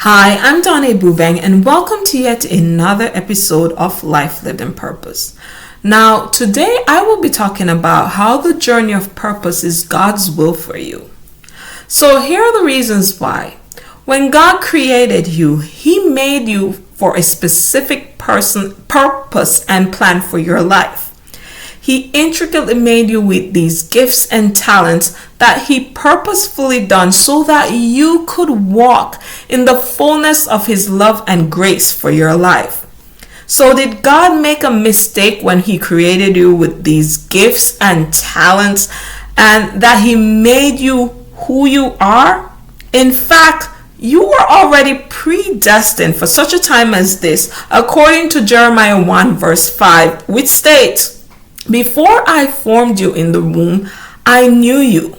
Hi, I'm Donnie Bubeng and welcome to yet another episode of Life Lived in Purpose. Now, today I will be talking about how the journey of purpose is God's will for you. So here are the reasons why. When God created you, He made you for a specific purpose and plan for your life. He intricately made you with these gifts and talents that He purposefully done so that you could walk in the fullness of His love and grace for your life. So did God make a mistake when He created you with these gifts and talents and that He made you who you are? In fact, you were already predestined for such a time as this, according to Jeremiah 1 verse 5, which states, "Before I formed you in the womb, I knew you.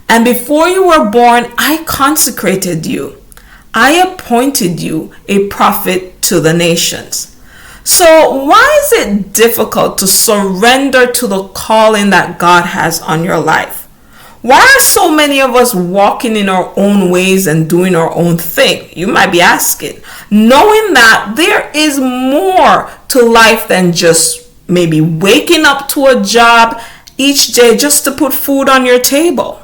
And before you were born, I consecrated you. I appointed you a prophet to the nations." So why is it difficult to surrender to the calling that God has on your life? Why are so many of us walking in our own ways and doing our own thing? You might be asking, knowing that there is more to life than just maybe waking up to a job each day just to put food on your table.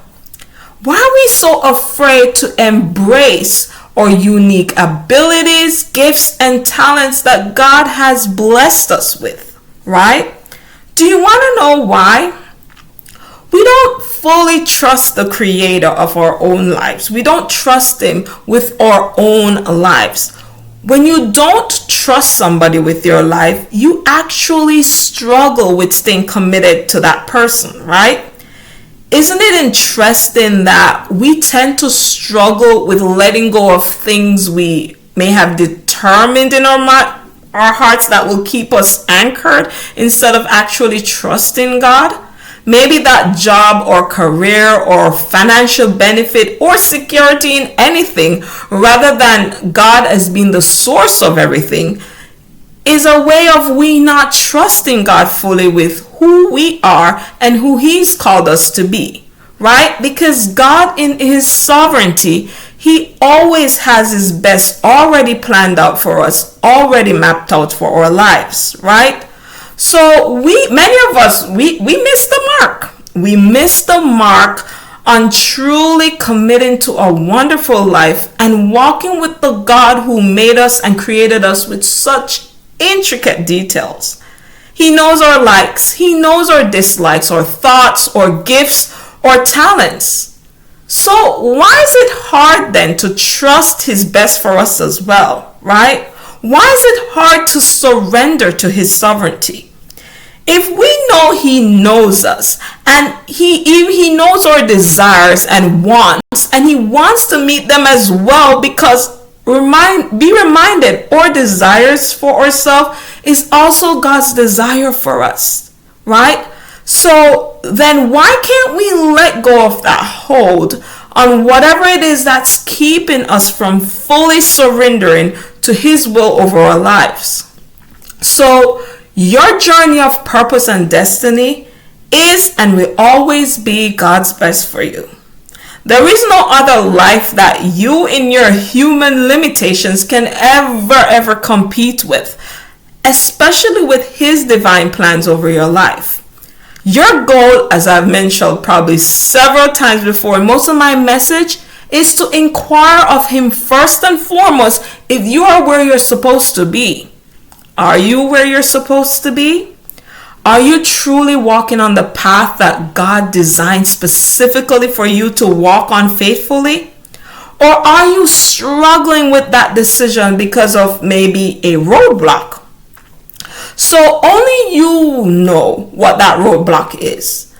Why are we so afraid to embrace our unique abilities, gifts, and talents that God has blessed us with, right? Do you want to know why? We don't fully trust the creator of our own lives. We don't trust Him with our own lives. When you don't trust somebody with your life, you actually struggle with staying committed to that person, right? Isn't it interesting that we tend to struggle with letting go of things we may have determined in our hearts that will keep us anchored instead of actually trusting God? Maybe that job or career or financial benefit or security in anything, rather than God as being the source of everything, is a way of we not trusting God fully with who we are and who He's called us to be, right? Because God in His sovereignty, He always has His best already planned out for us, already mapped out for our lives, right? So many of us, we miss the mark. We miss the mark on truly committing to a wonderful life and walking with the God who made us and created us with such intricate details. He knows our likes, He knows our dislikes, our thoughts, or gifts, or talents. So why is it hard then to trust His best for us as well, right? Why is it hard to surrender to His sovereignty? If we know He knows us and He knows our desires and wants, and He wants to meet them as well, because be reminded our desires for ourselves is also God's desire for us, right? So then why can't we let go of that hold on whatever it is that's keeping us from fully surrendering to His will over our lives? So your journey of purpose and destiny is and will always be God's best for you. There is no other life that you in your human limitations can ever compete with, especially with His divine plans over your life. Your goal, as I've mentioned probably several times before in most of my message, is to inquire of Him first and foremost if you are where you're supposed to be. Are you where you're supposed to be? Are you truly walking on the path that God designed specifically for you to walk on faithfully? Or are you struggling with that decision because of maybe a roadblock? So only you know what that roadblock is.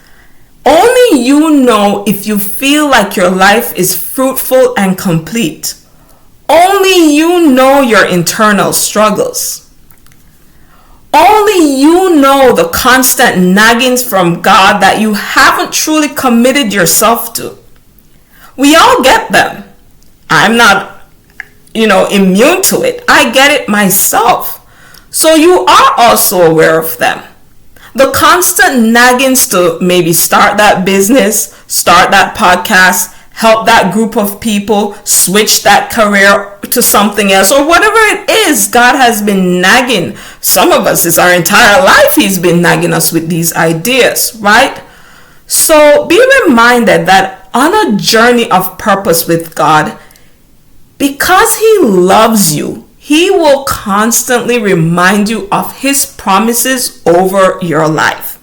Only you know if you feel like your life is fruitful and complete. Only you know your internal struggles. Only you know the constant naggings from God that you haven't truly committed yourself to. We all get them. I'm not, immune to it. I get it myself. So you are also aware of them. The constant naggings to maybe start that business, start that podcast, help that group of people switch that career to something else, or whatever it is. God has been nagging some of us. It's our entire life He's been nagging us with these ideas, right? So be reminded that on a journey of purpose with God, because He loves you, He will constantly remind you of His promises over your life.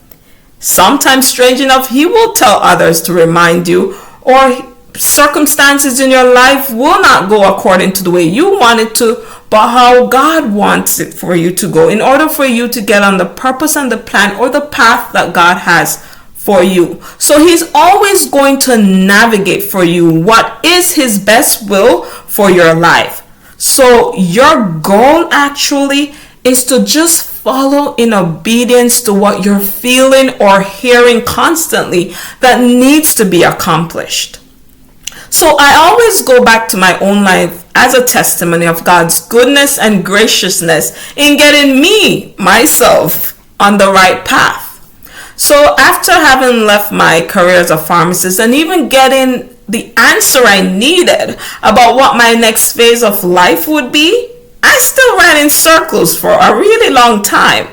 Sometimes, strange enough, He will tell others to remind you, or circumstances in your life will not go according to the way you want it to, but how God wants it for you to go, in order for you to get on the purpose and the plan or the path that God has for you. So He's always going to navigate for you what is His best will for your life. So your goal actually is to just follow in obedience to what you're feeling or hearing constantly that needs to be accomplished. So I always go back to my own life as a testimony of God's goodness and graciousness in getting me, myself, on the right path. So after having left my career as a pharmacist and even getting the answer I needed about what my next phase of life would be, I still ran in circles for a really long time.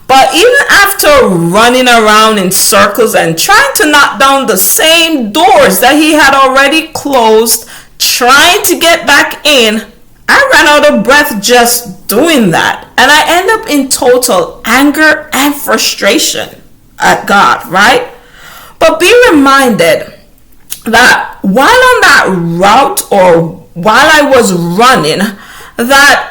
But even after running around in circles and trying to knock down the same doors that He had already closed, trying to get back in, I ran out of breath just doing that. And I end up in total anger and frustration at God, right? But be reminded that while on that route, or while I was running, that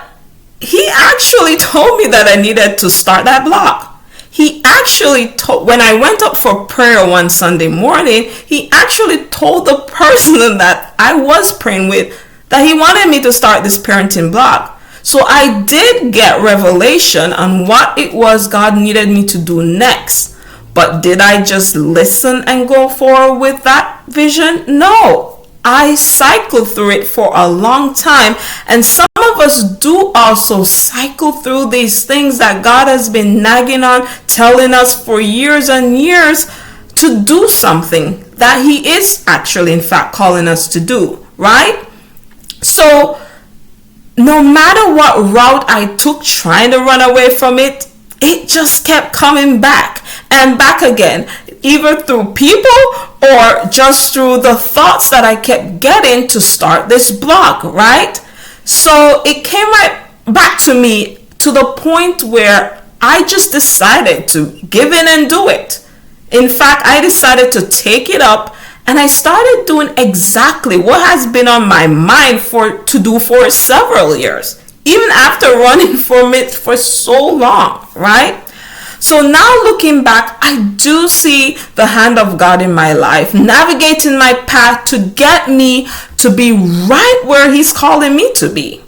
He actually told me that I needed to start that blog. He actually told, when I went up for prayer one Sunday morning, He actually told the person that I was praying with that He wanted me to start this parenting blog. So I did get revelation on what it was God needed me to do next. But did I just listen and go forward with that vision? No. I cycled through it for a long time, and some of us do also cycle through these things that God has been nagging on, telling us for years and years to do something that He is actually, in fact, calling us to do, right? So no matter what route I took trying to run away from it, it just kept coming back and back again, either through people or just through the thoughts that I kept getting to start this blog, right? So it came right back to me to the point where I just decided to give in and do it. In fact, I decided to take it up, and I started doing exactly what has been on my mind to do for several years, even after running from it for so long, right? So now looking back, I do see the hand of God in my life, navigating my path to get me to be right where He's calling me to be.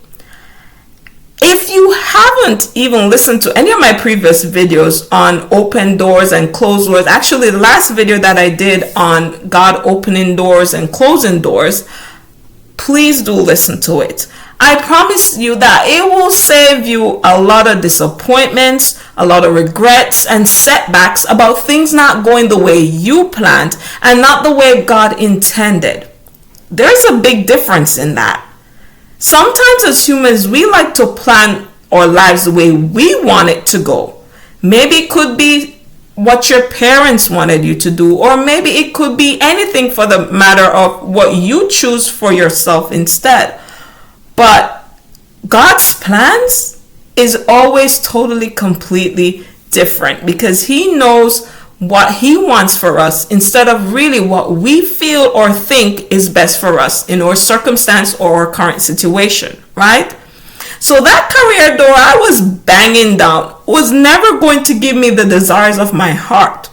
If you haven't even listened to any of my previous videos on open doors and closed doors, actually the last video that I did on God opening doors and closing doors, please do listen to it. I promise you that it will save you a lot of disappointments, a lot of regrets and setbacks about things not going the way you planned and not the way God intended. There's a big difference in that. Sometimes as humans, we like to plan our lives the way we want it to go. Maybe it could be what your parents wanted you to do, or maybe it could be anything for the matter of what you choose for yourself instead. But God's plans is always totally, completely different, because He knows what He wants for us instead of really what we feel or think is best for us in our circumstance or our current situation, right? So that career door I was banging down was never going to give me the desires of my heart,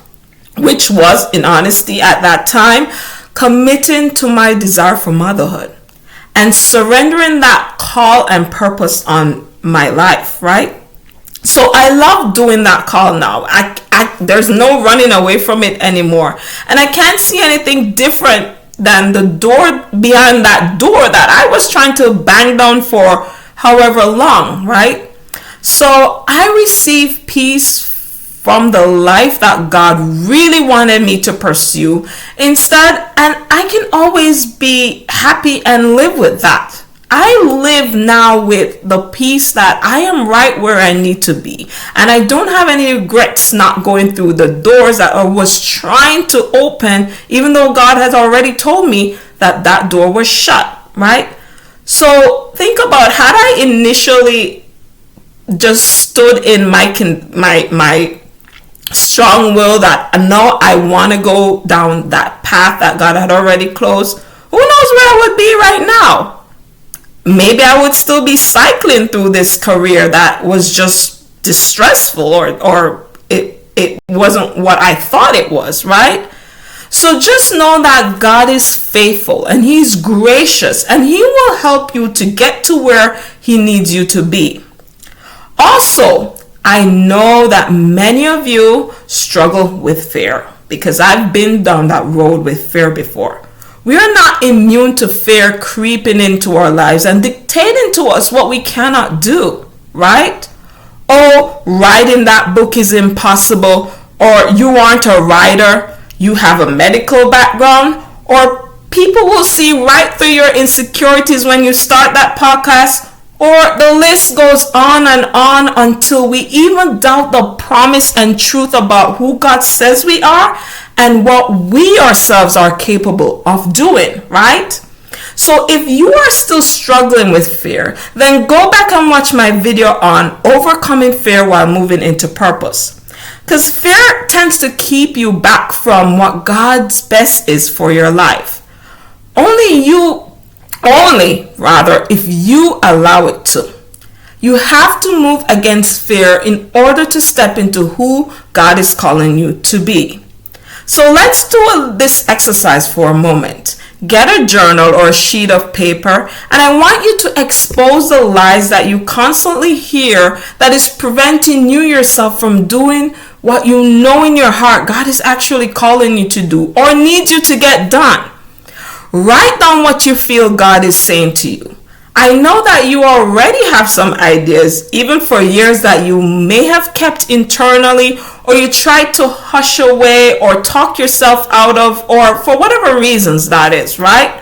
which was, in honesty at that time, committing to my desire for motherhood and surrendering that call and purpose on my life, right? So I love doing that call now. There's no running away from it anymore. And I can't see anything different than the door behind that door that I was trying to bang down for however long, right? So I receive peace from the life that God really wanted me to pursue instead, and I can always be happy and live with that. I live now with the peace that I am right where I need to be, and I don't have any regrets not going through the doors that I was trying to open, even though God has already told me that that door was shut, right? So think about, had I initially just stood in my strong will that no, I want to go down that path that God had already closed, who knows where I would be right now? Maybe I would still be cycling through this career that was just distressful, or it wasn't what I thought it was, right? So just know that God is faithful and He's gracious, and He will help you to get to where He needs you to be. Also, I know that many of you struggle with fear, because I've been down that road with fear before. We are not immune to fear creeping into our lives and dictating to us what we cannot do, right? Oh, writing that book is impossible, or you aren't a writer, you have a medical background, or people will see right through your insecurities when you start that podcast, or the list goes on and on until we even doubt the promise and truth about who God says we are and what we ourselves are capable of doing, right? So if you are still struggling with fear, then go back and watch my video on overcoming fear while moving into purpose. Because fear tends to keep you back from what God's best is for your life. Only if you allow it to. You have to move against fear in order to step into who God is calling you to be. So let's do this exercise for a moment. Get a journal or a sheet of paper, and I want you to expose the lies that you constantly hear that is preventing you yourself from doing what you know in your heart God is actually calling you to do or needs you to get done. Write down what you feel God is saying to you. I know that you already have some ideas, even for years, that you may have kept internally, or you tried to hush away or talk yourself out of, or for whatever reasons that is, right?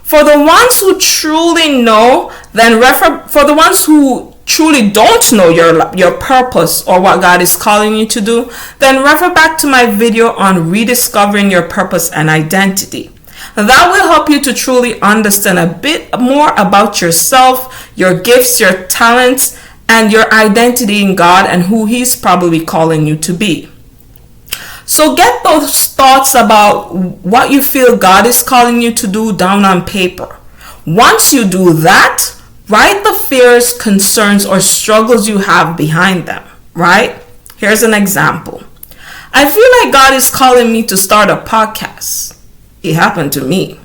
For the ones who truly know, for the ones who truly don't know your purpose or what God is calling you to do, then refer back to my video on rediscovering your purpose and identity. That will help you to truly understand a bit more about yourself, your gifts, your talents, and your identity in God and who He's probably calling you to be. So get those thoughts about what you feel God is calling you to do down on paper. Once you do that, write the fears, concerns, or struggles you have behind them, right? Here's an example. I feel like God is calling me to start a podcast. It happened to me.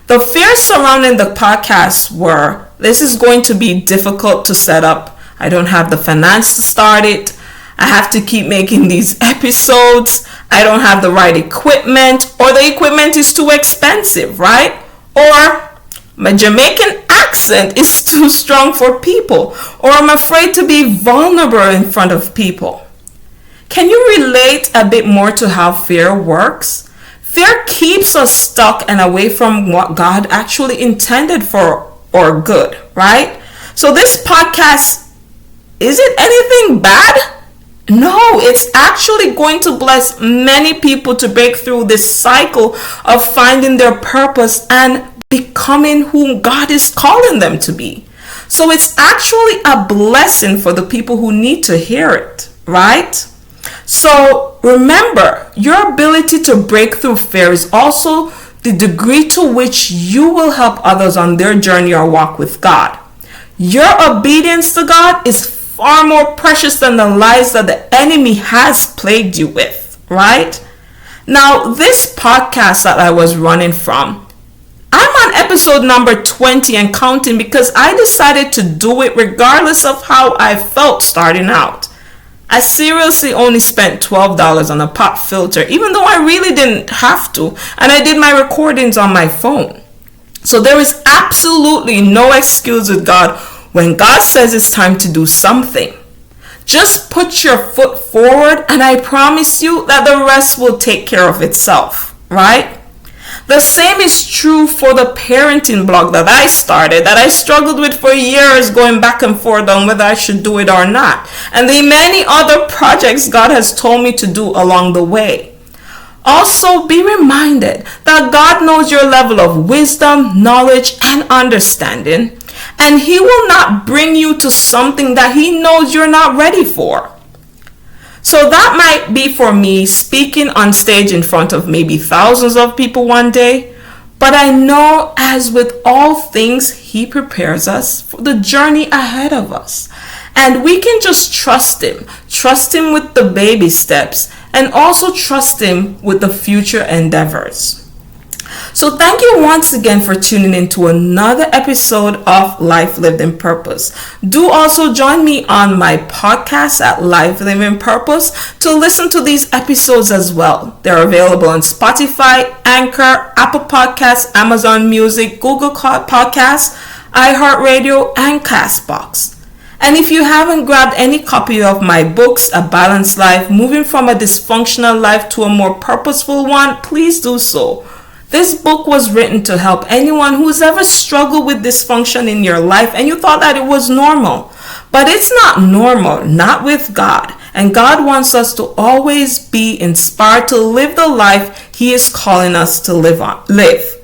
The fears surrounding the podcast were, this is going to be difficult to set up. I don't have the finance to start it. I have to keep making these episodes. I don't have the right equipment, or the equipment is too expensive, right? Or my Jamaican accent is too strong for people, or I'm afraid to be vulnerable in front of people. Can you relate a bit more to how fear works? Fear keeps us stuck and away from what God actually intended for our good, right? So this podcast, is it anything bad? No, it's actually going to bless many people to break through this cycle of finding their purpose and becoming who God is calling them to be. So it's actually a blessing for the people who need to hear it, right? So remember, your ability to break through fear is also the degree to which you will help others on their journey or walk with God. Your obedience to God is far more precious than the lies that the enemy has plagued you with, right? Now, this podcast that I was running from, I'm on episode number 20 and counting, because I decided to do it regardless of how I felt starting out. I seriously only spent $12 on a pop filter, even though I really didn't have to, and I did my recordings on my phone. So there is absolutely no excuse with God when God says it's time to do something. Just put your foot forward and I promise you that the rest will take care of itself, right? The same is true for the parenting blog that I started, that I struggled with for years, going back and forth on whether I should do it or not, and the many other projects God has told me to do along the way. Also, be reminded that God knows your level of wisdom, knowledge, and understanding, and He will not bring you to something that He knows you're not ready for. So that might be for me speaking on stage in front of maybe thousands of people one day, but I know as with all things, He prepares us for the journey ahead of us. And we can just trust Him with the baby steps, and also trust Him with the future endeavors. So thank you once again for tuning in to another episode of Life Lived in Purpose. Do also join me on my podcast at Life Lived in Purpose to listen to these episodes as well. They're available on Spotify, Anchor, Apple Podcasts, Amazon Music, Google Podcasts, iHeartRadio, and Castbox. And if you haven't grabbed any copy of my books, A Balanced Life, Moving from a Dysfunctional Life to a More Purposeful One, please do so. This book was written to help anyone who's ever struggled with dysfunction in your life and you thought that it was normal. But it's not normal, not with God. And God wants us to always be inspired to live the life He is calling us to live.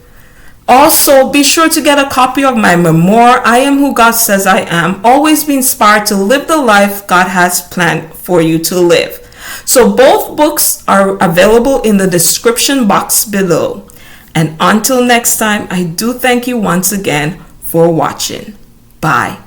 Also, be sure to get a copy of my memoir, I Am Who God Says I Am. Always be inspired to live the life God has planned for you to live. So both books are available in the description box below. And until next time, I do thank you once again for watching. Bye.